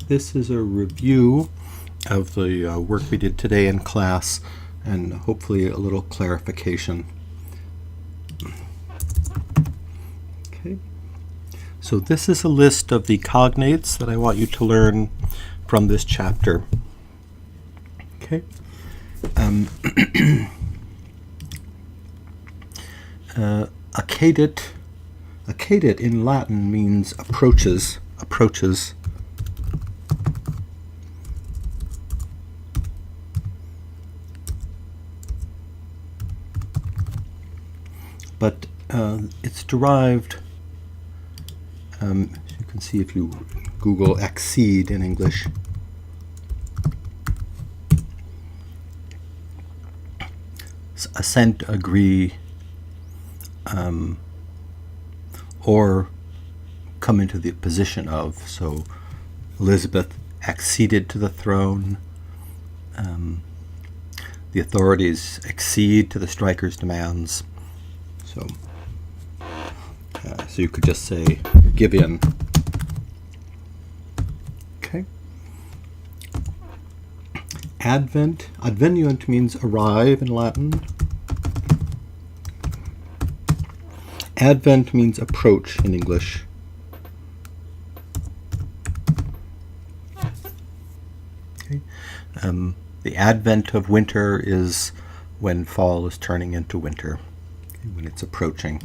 This is a review of the work we did today in class, and hopefully a little clarification. Okay. So this is a list of the cognates that I want you to learn from this chapter. Okay. Accadet in Latin means approaches. But it's derived, as you can see if you Google accede in English, assent, agree, or come into the position of. So Elizabeth acceded to the throne. The authorities accede to the striker's demands. So you could just say give in. Okay. Advenunt means arrive in Latin. Advent means approach in English. Okay. The advent of winter is when fall is turning into winter, when it's approaching.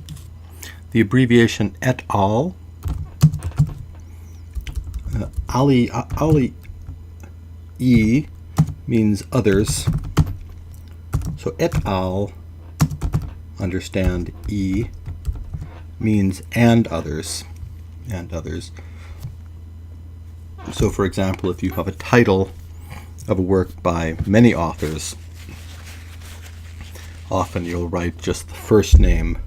The abbreviation et al. E means others. So et al., understand E, means and others. So for example, if you have a title of a work by many authors, often you'll write just the first name.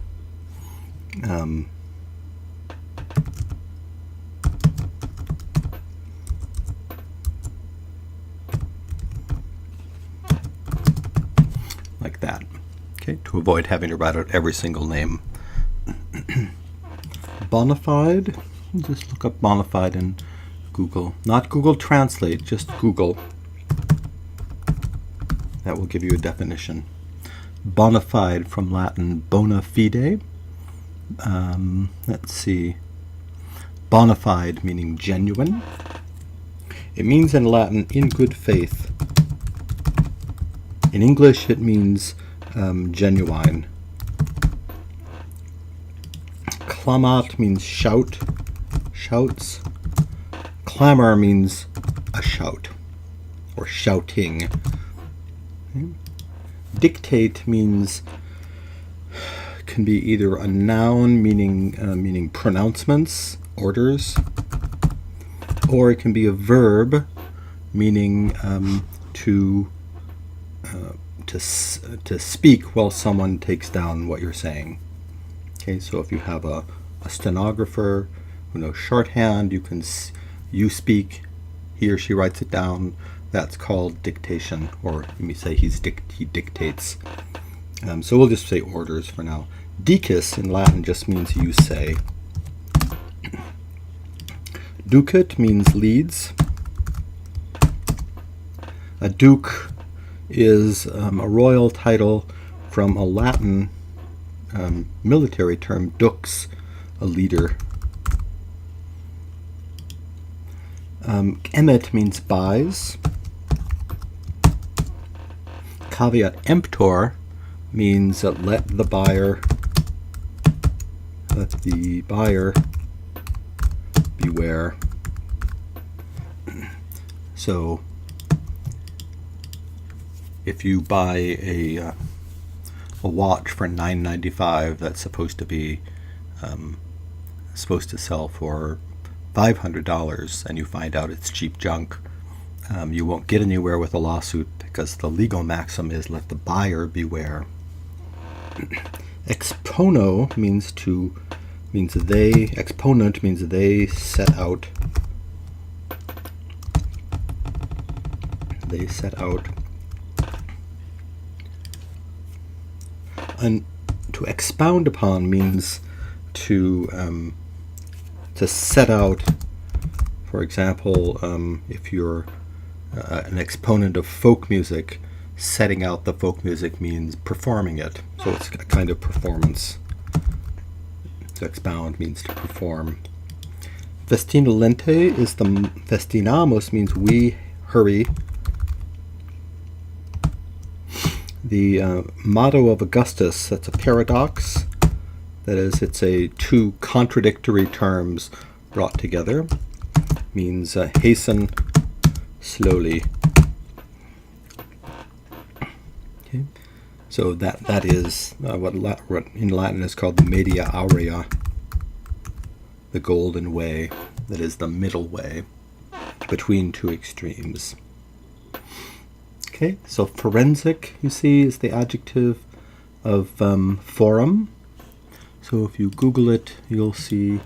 Like that, okay, to avoid having to write out every single name. Bonafide, just look up bonafide in Google. Not Google Translate, just Google. That will give you a definition. Bonafide from Latin bona fide. Let's see. Bonafide meaning genuine. It means in Latin in good faith. In English it means genuine. Clamat means shout, shouts. Clamor means a shout or shouting. Okay. Dictate means, can be either a noun meaning pronouncements, orders, or it can be a verb meaning to speak while someone takes down what you're saying. Okay, so if you have a stenographer who knows shorthand, you speak, he or she writes it down. That's called dictation, or let me say he dictates. So we'll just say orders for now. Dicis in Latin just means you say. Ducat means leads. A duke is a royal title from a Latin military term, dux, a leader. Emet means buys. Caveat emptor means let the buyer beware. So if you buy a watch for $9.95 that's supposed to sell for $500 and you find out it's cheap junk, you won't get anywhere with a lawsuit because the legal maxim is let the buyer beware. Expono means exponent means they set out. And to expound upon means to set out For example, if you're an exponent of folk music, setting out the folk music means performing it. So it's a kind of performance. To expound means to perform. Festinolente is the festinamos means we hurry. The motto of Augustus, that's a paradox. That is, it's a two contradictory terms brought together. Means hasten slowly. Okay. So that is what in Latin is called the media aurea, the golden way, that is the middle way between two extremes. Okay, so forensic, you see, is the adjective of forum. So if you Google it, you'll see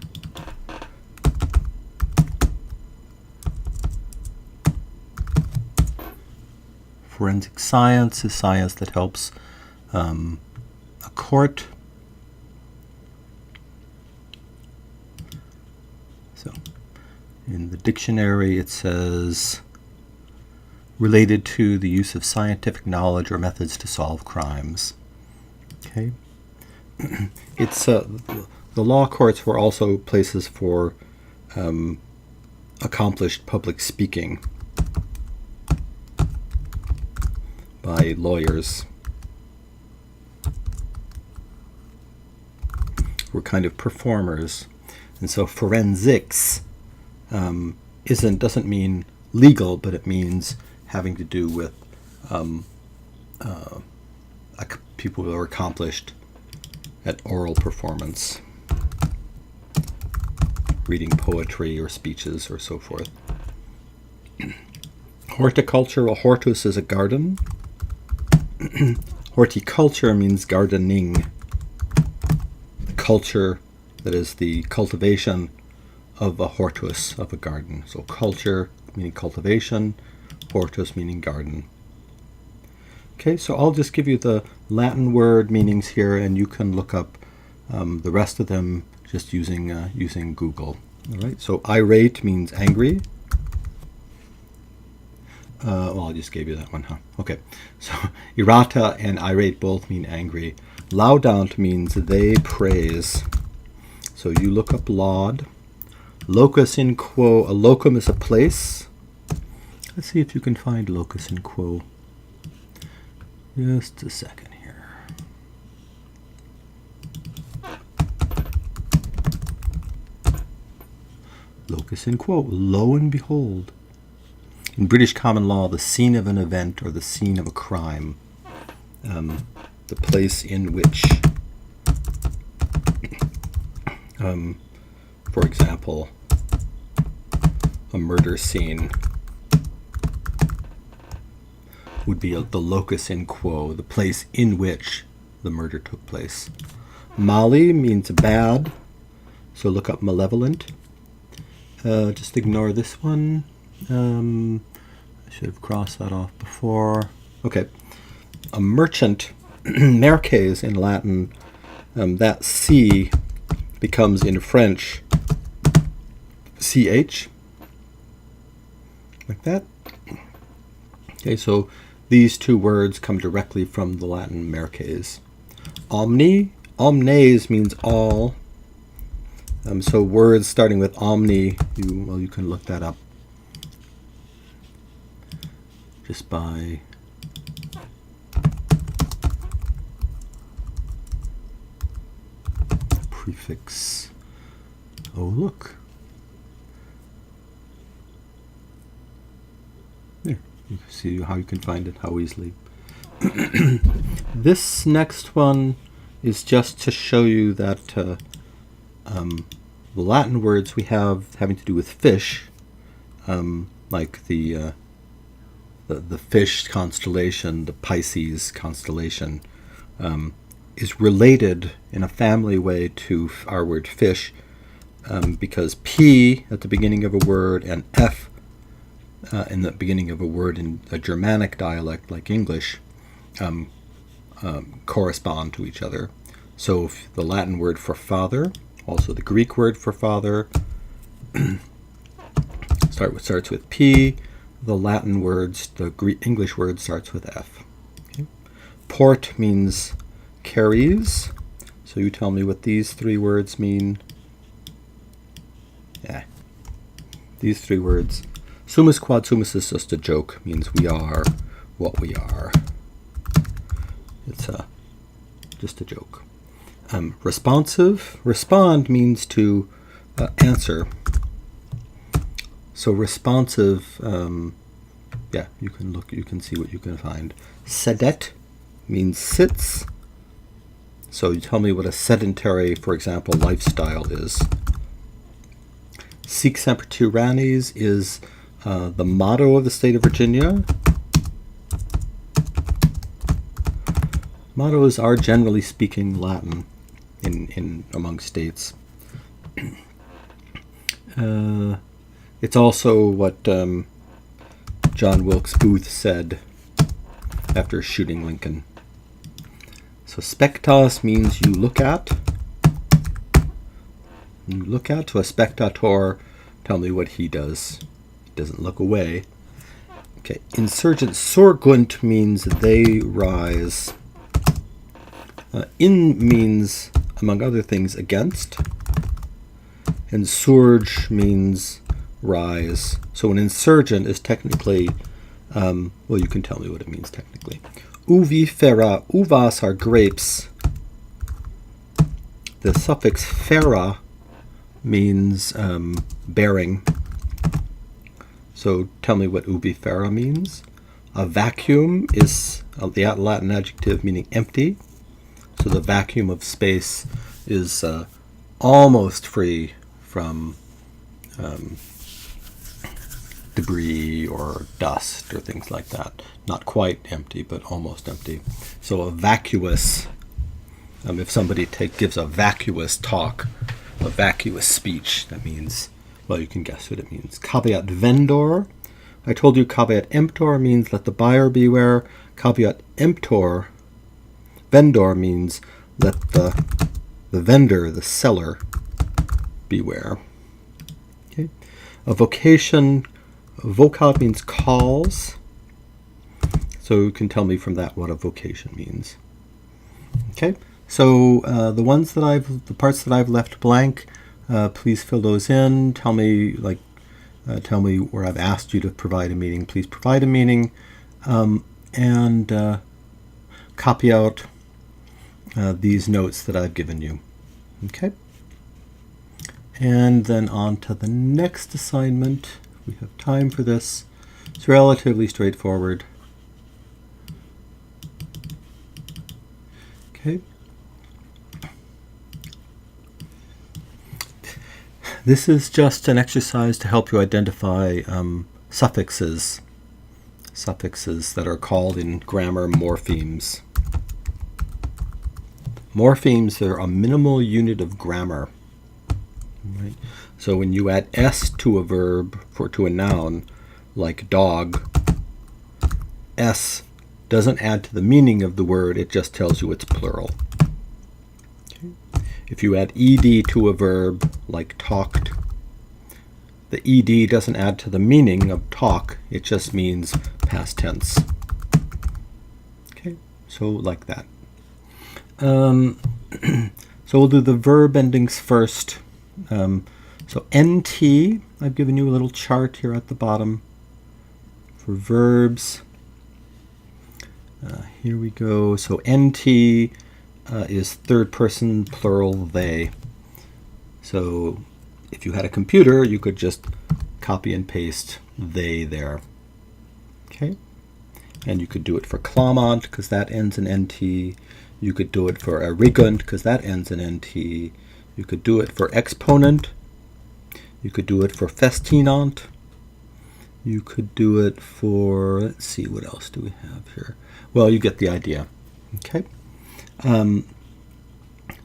forensic science is science that helps a court. So in the dictionary it says related to the use of scientific knowledge or methods to solve crimes. Okay. It's the law courts were also places for accomplished public speaking by lawyers. We're kind of performers, and so forensics doesn't mean legal, but it means having to do with people who are accomplished at oral performance, reading poetry or speeches or so forth. Horticulture, or hortus is a garden. Horticulture means gardening. The culture, that is the cultivation of a hortus, of a garden. So culture meaning cultivation, hortus meaning garden. Okay, so I'll just give you the Latin word meanings here, and you can look up the rest of them just using Google. All right, so irate means angry. Well, I just gave you that one, huh? Okay, so irata and irate both mean angry. Laudant means they praise. So you look up laud. Locus in quo, a locum is a place. Let's see if you can find locus in quo. Just a second here. Locus in quo, lo and behold. In British common law, the scene of an event or the scene of a crime, the place in which, for example, a murder scene would be the locus in quo, the place in which the murder took place. Mali means bad, so look up malevolent. Just ignore this one. I should have crossed that off before. Okay. A merchant, merces in Latin, that C becomes in French CH, like that. Okay, so these two words come directly from the Latin merces. Omnes means all. So words starting with omni, you can look that up just by prefix. Oh, look. There, you can see how you can find it, how easily. This next one is just to show you that the Latin words we have having to do with fish, like the fish constellation, the Pisces constellation, is related in a family way to our word fish, because P at the beginning of a word and F in the beginning of a word in a Germanic dialect like English correspond to each other. So the Latin word for father, also the Greek word for father, starts with P. The Latin words, the English word starts with F. Okay. Port means carries. So you tell me what these three words mean. Yeah. These three words. Sumus quod sumus is just a joke. Means we are what we are. It's just a joke. Responsive. Respond means to answer. So responsive, yeah, you can look, you can see what you can find. Sedet means sits. So you tell me what a sedentary, for example, lifestyle is. Sic semper tyrannis is the motto of the state of Virginia. Mottos are, generally speaking, Latin in among states. It's also what John Wilkes Booth said after shooting Lincoln. So spectas means you look at. You look at. To a spectator, tell me what he does. He doesn't look away. Okay. Insurgent surgunt means they rise. In means, among other things, against. And surge means rise. So an insurgent is technically, well, you can tell me what it means technically. Uvifera, uvas are grapes. The suffix fera means bearing. So tell me what uvifera means. A vacuum is the Latin adjective meaning empty. So the vacuum of space is almost free from debris or dust or things like that. Not quite empty, but almost empty. So a vacuous, if somebody gives a vacuous talk, a vacuous speech, that means, well, you can guess what it means. Caveat vendor. I told you caveat emptor means let the buyer beware. Caveat emptor, vendor means let the vendor, the seller, beware. Okay. A vocation, vocab means calls. So you can tell me from that what a vocation means. Okay. So the parts that I've left blank, please fill those in. Tell me where I've asked you to provide a meaning. Please provide a meaning, and copy out these notes that I've given you. Okay. And then on to the next assignment. We have time for this. It's relatively straightforward. Okay. This is just an exercise to help you identify suffixes that are called in grammar morphemes. Morphemes are a minimal unit of grammar. Right? So when you add s to a verb to a noun, like dog, s doesn't add to the meaning of the word, it just tells you it's plural. Okay. If you add ed to a verb, like talked, the ed doesn't add to the meaning of talk, it just means past tense. Okay, so like that. So we'll do the verb endings first. So NT, I've given you a little chart here at the bottom for verbs. Here we go. So NT is third person plural they. So if you had a computer, you could just copy and paste they there. Okay? And you could do it for clamant because that ends in NT. You could do it for erigunt because that ends in NT. You could do it for exponent. You could do it for festinant. You could do it for, let's see, what else do we have here? Well, you get the idea. Okay.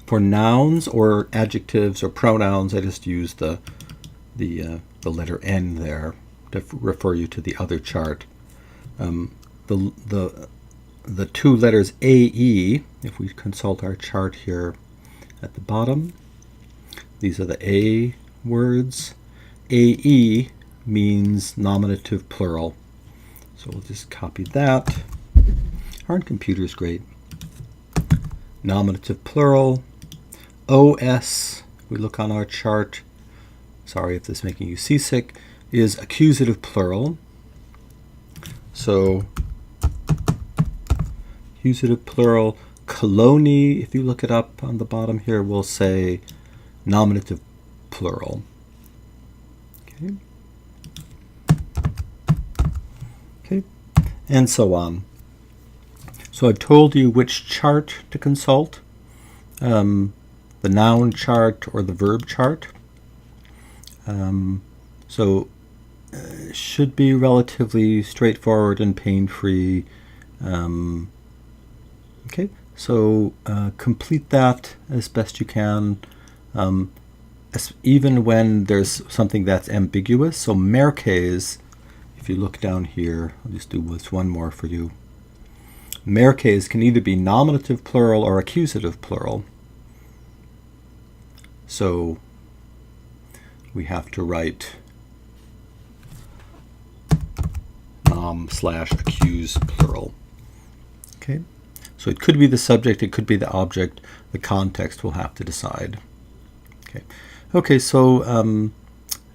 For nouns or adjectives or pronouns, I just use the letter N there to refer you to the other chart. The two letters AE, if we consult our chart here at the bottom, these are the A words. AE means nominative plural. So we'll just copy that. Aren't computers great? Nominative plural. OS, we look on our chart, sorry if this is making you seasick, is accusative plural. So accusative plural. Colony, if you look it up on the bottom here, will say nominative plural. Okay. Okay, and so on. So I've told you which chart to consult, the noun chart or the verb chart. Should be relatively straightforward and pain-free. Okay, so complete that as best you can, even when there's something that's ambiguous. So merkes, if you look down here, I'll just do this one more for you. Merkes can either be nominative plural or accusative plural. So we have to write nom/accuse plural. Okay, so it could be the subject, it could be the object. The context will have to decide. Okay, so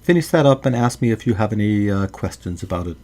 finish that up and ask me if you have any questions about it.